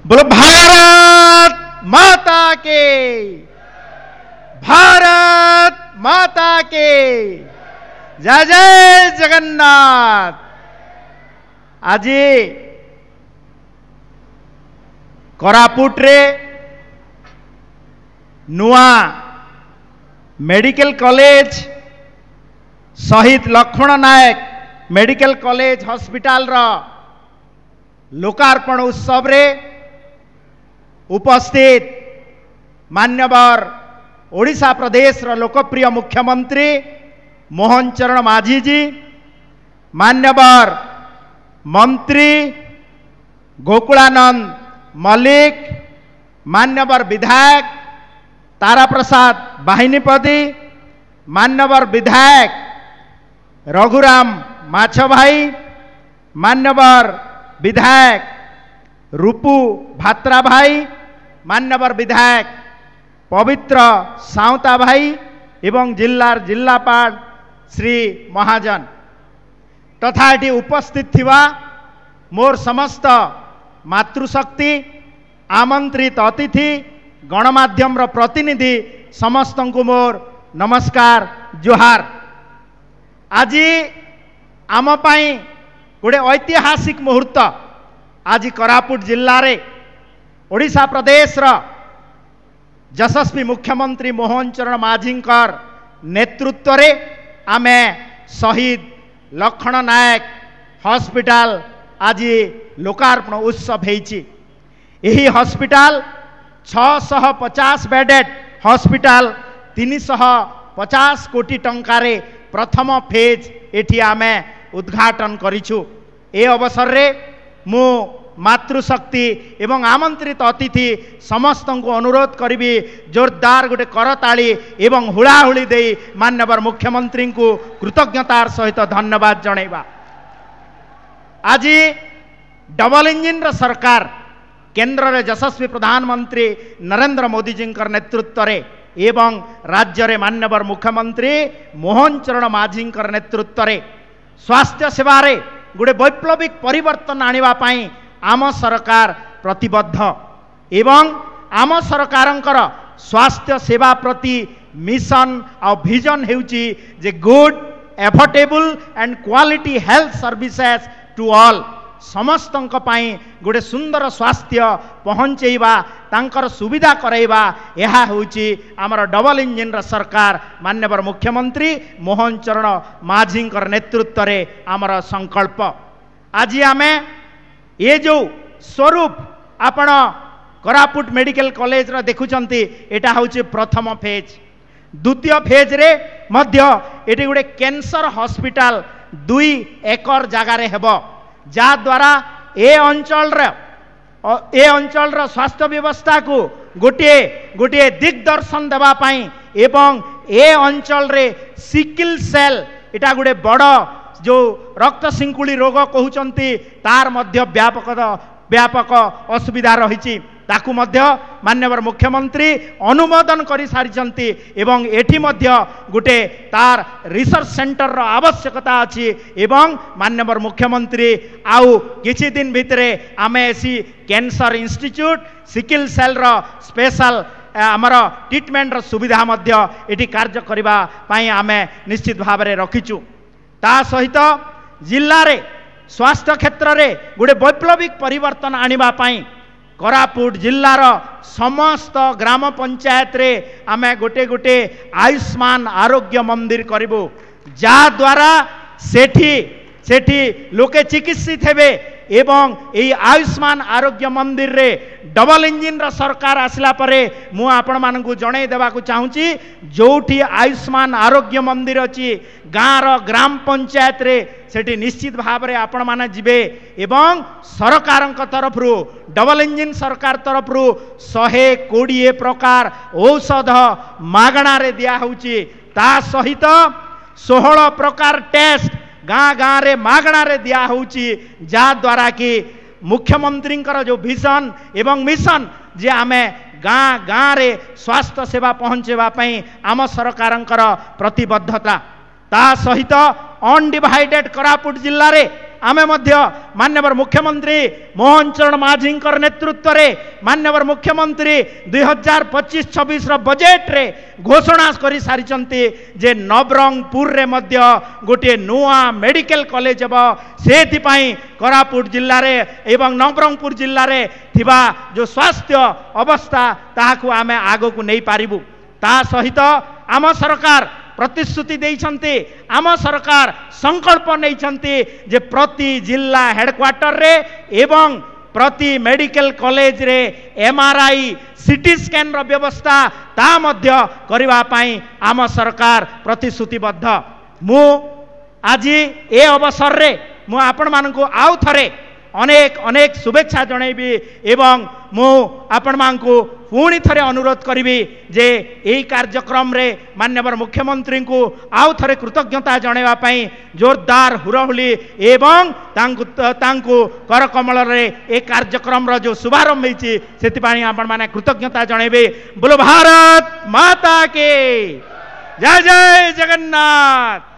बोलो भारत माता के, भारत माता के जय जय जगन्नाथ। आज कोरापुट रे नुआ मेडिकल कॉलेज शहीद लक्ष्मण नायक मेडिकल कॉलेज हॉस्पिटल रा लोकार्पण उत्सव रे उपस्थित मान्यवर ओडिशा प्रदेश रा लोकप्रिय मुख्यमंत्री मोहन चरण माझी जी, मान्यवर मंत्री गोकुलानंद मल्लिक, मान्यवर विधायक तारा प्रसाद बाहिनीपति, मान्यवर विधायक रघुराम माछ भाई, मान्यवर विधायक रूपू भात्रा भाई, मान्यवर विधायक पवित्र साउता भाई एवं जिल्लापाल श्री महाजन तथा ये उपस्थित थिवा मोर समस्त मातृशक्ति आमंत्रित अतिथि गणमाध्यम रो प्रतिनिधि समस्त को मोर नमस्कार जोहार। आज आम पाई गोटे ऐतिहासिक मुहूर्त आज कोरापुट जिल्ला रे ओडिशा प्रदेश रा यशस्वी मुख्यमंत्री मोहन चरण माझींकर नेतृत्व रे आमे शहीद लक्ष्मण नायक हॉस्पिटल आज लोकार्पण उत्सव हेछि। यही हॉस्पिटल 650 बेडेड हॉस्पिटल 350 कोटी टंकारे प्रथम फेज एठी आमे उद्घाटन करिछु। ए अवसर रे मु मातृशक्ति एवं आमंत्रित अतिथि समस्त को अनुरोध करी जोरदार गोटे करताली एवं हुड़ाहुड़ी दे मान्यवर मुख्यमंत्री को कृतज्ञतार सहित धन्यवाद जनइबा। आज डबल इंजिन रा सरकार केंद्र रे यशस्वी प्रधानमंत्री नरेंद्र मोदी जी नेतृत्व रे एवं राज्य रे मान्यवर मुख्यमंत्री मोहन चरण माझी नेतृत्व रे स्वास्थ्य सेवा रे गोटे वैप्लविक परिवर्तन आनिबा पाई आम सरकार प्रतिबद्ध एवं आम सरकारंकर स्वास्थ्य सेवा प्रति मिशन और विजन हेउची जे good affordable and quality health services to all समस्तंक पाई गोटे सुंदर स्वास्थ्य पहुंचेबा तांकर सुविधा कराइबा यह हेउची आमर डबल इंजिन रा सरकार मान्यवर मुख्यमंत्री मोहन चरण माझी नेतृत्व रे आमर संकल्प। आज आमे ये जो स्वरूप आपण कोरापुट मेडिकल कॉलेज रा देखुचंती एटा होची प्रथम फेज। द्वितीय फेज रे मध्य एटी गोटे कैंसर हॉस्पिटल 2 एकर जगार हेबो जा द्वारा ए अंचल रा स्वास्थ्य व्यवस्था को गोटे गोटे दिग्दर्शन देबा पाई एवं ए अंचल रे सिकिल सेल एटा गोटे बड़ जो रक्त शिंकुली रोग कहउचंती तार मध्य व्यापक असुविधा रही ताकू मध्य मान्यवर मुख्यमंत्री अनुमोदन करि सारिचंती एवं एठी मध्य गोटे तार रिसर्च सेंटर रो आवश्यकता अछि एवं मान्यवर मुख्यमंत्री आउ किछि दिन भितरे आमे एसी कैंसर इंस्टीट्यूट सिकिल सेल रो स्पेशल आमर ट्रीटमेंट रो सुविधा मध्य एठी कार्य करिबा पई आमे निश्चित भाव रे रखिचु। ता सहित जिल्ला रे स्वास्थ्य क्षेत्र रे गोटे वैप्लविक परिवर्तन आनिबा पाई कोरापुट जिल्लार समस्त ग्राम पंचायत रे आमे गोटे गोटे आयुष्मान आरोग्य मंदिर करिबो जा द्वारा सेठी लोके चिकित्सित हेबे एवं यही आयुष्मान आरोग्य मंदिर रे डबल इंजिन रा सरकार आसला परे मु आपण मानकु जणै देबाकू चाहूची जोठी आयुष्मान आरोग्य मंदिर अछि ग्राम पंचायत रे सेठी निश्चित भाव रे आपण माने जिबे एवं सरकार तरफ रु डबल इंजिन सरकार तरफ रु 120 प्रकार औषध मागणा रे दिया होउची ता सहित 16 प्रकार टेस्ट गाँ रे मागणा रे दिया होउची जा द्वारा कि मुख्यमंत्री जो विजन एवं मिशन जे आमे गाँ रे स्वास्थ्य सेवा पहुंचेबा पई आम सरकारंकर प्रतिबद्धता ता सहित अनडिवाइडेड कोरापुट जिल्ला रे आमे मध्य माननीय मुख्यमंत्री मोहन चरण माझी नेतृत्व रे माननीय मुख्यमंत्री 2025-26 बजेट रे घोषणा कर सारी जे नवरंगपुर रे मध्य गोटे नुआ मेडिकल कॉलेज हे से कोरापुट जिल्ला रे एवं नवरंगपुर जिल्ला रे थिबा जो स्वास्थ्य अवस्था ताहाकु आमे आगो को नहीं पारिबु। ता सहित आम सरकार प्रतिश्रुति देइछन्ते आम सरकार संकल्प नैछन्ते जे प्रति जिला हेडक्वार्टर रे एवं प्रति मेडिकल कॉलेज रे एमआरआई सीटी स्कैन रो व्यवस्था ता मध्य करिवा पई आम सरकार प्रतिश्रुतिबद्ध। मु आज ए अवसर रे मु आपण मानकु आउ थरे अनेक अनेक शुभेच्छा जनैबी एवं मु आपण मानकु पुणी थरे अनुरोध करी जे यही कार्यक्रम रे माननीय मुख्यमंत्री को आउ थरे कृतज्ञता जणाइबा पई जोरदार हुरहुली एवं तांकु करकमल रे ए कार्यक्रम रो जो शुभारंभ होईची सेति पानी आपण माने कृतज्ञता जणाइबे। बोलो भारत माता के जय जय जगन्नाथ।